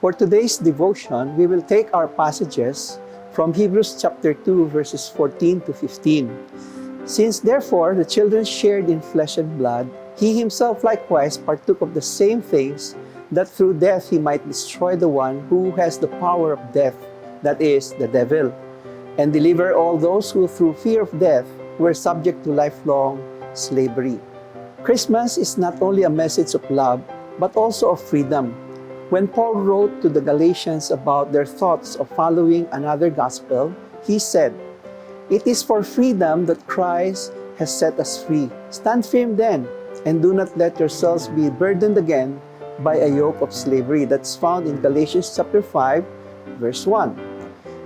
For today's devotion, we will take our passages from Hebrews chapter 2, verses 14 to 15. Since therefore the children shared in flesh and blood, he himself likewise partook of the same things, that through death he might destroy the one who has the power of death, that is, the devil, and deliver all those who through fear of death were subject to lifelong slavery. Christmas is not only a message of love, but also of freedom. When Paul wrote to the Galatians about their thoughts of following another gospel, he said, "It is for freedom that Christ has set us free. Stand firm then, and do not let yourselves be burdened again by a yoke of slavery." That's found in Galatians chapter 5, verse 1.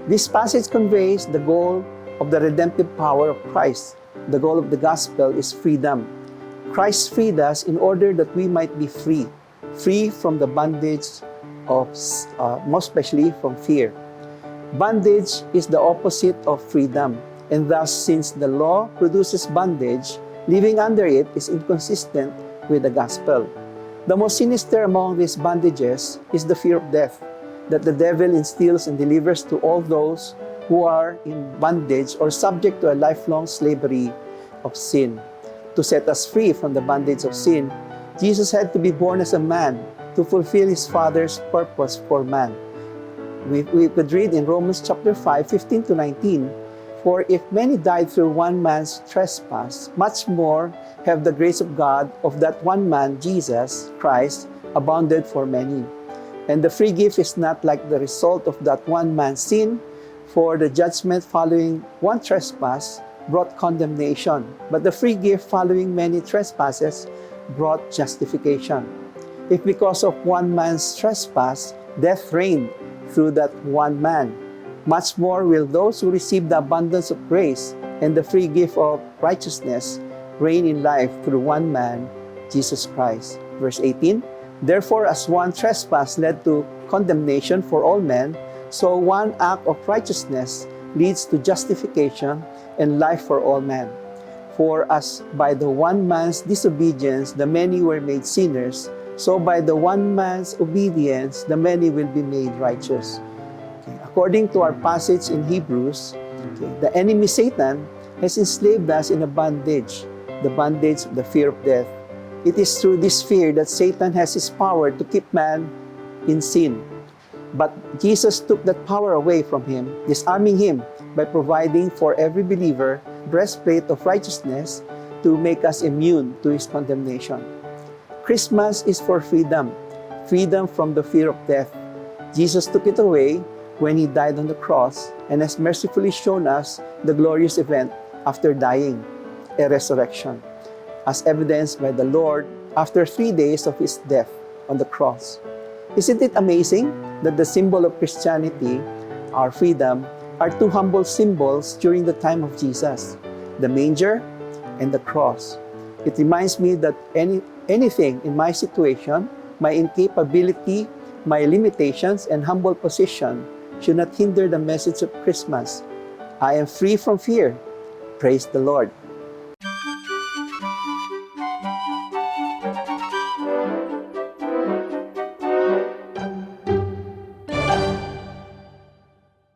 This passage conveys the goal of the redemptive power of Christ. The goal of the gospel is freedom. Christ freed us in order that we might be free from the bondage of, most especially from fear. Bondage is the opposite of freedom, and thus, since the law produces bondage, living under it is inconsistent with the gospel. The most sinister among these bondages is the fear of death, that the devil instills and delivers to all those who are in bondage or subject to a lifelong slavery of sin. To set us free from the bondage of sin, Jesus had to be born as a man to fulfill his Father's purpose for man. We could read in Romans chapter 5, 15 to 19, "For if many died through one man's trespass, much more have the grace of God of that one man, Jesus Christ, abounded for many. And the free gift is not like the result of that one man's sin, for the judgment following one trespass brought condemnation, but the free gift following many trespasses brought justification. If because of one man's trespass, death reigned through that one man, much more will those who receive the abundance of grace and the free gift of righteousness reign in life through one man, Jesus Christ." Verse 18, "Therefore, as one trespass led to condemnation for all men, so one act of righteousness leads to justification and life for all men. For as by the one man's disobedience the many were made sinners, so by the one man's obedience the many will be made righteous." According to our passage in Hebrews, the enemy Satan has enslaved us in a bondage, the bondage of the fear of death. It is through this fear that Satan has his power to keep man in sin. But Jesus took that power away from him, disarming him by providing for every believer breastplate of righteousness to make us immune to his condemnation. Christmas is for freedom, freedom from the fear of death. Jesus took it away when he died on the cross and has mercifully shown us the glorious event after dying, a resurrection, as evidenced by the Lord after 3 days of his death on the cross. Isn't it amazing that the symbol of Christianity, our freedom, are two humble symbols during the time of Jesus, the manger and the cross? It reminds me that anything in my situation, my incapability, my limitations, and humble position should not hinder the message of Christmas. I am free from fear. Praise the Lord.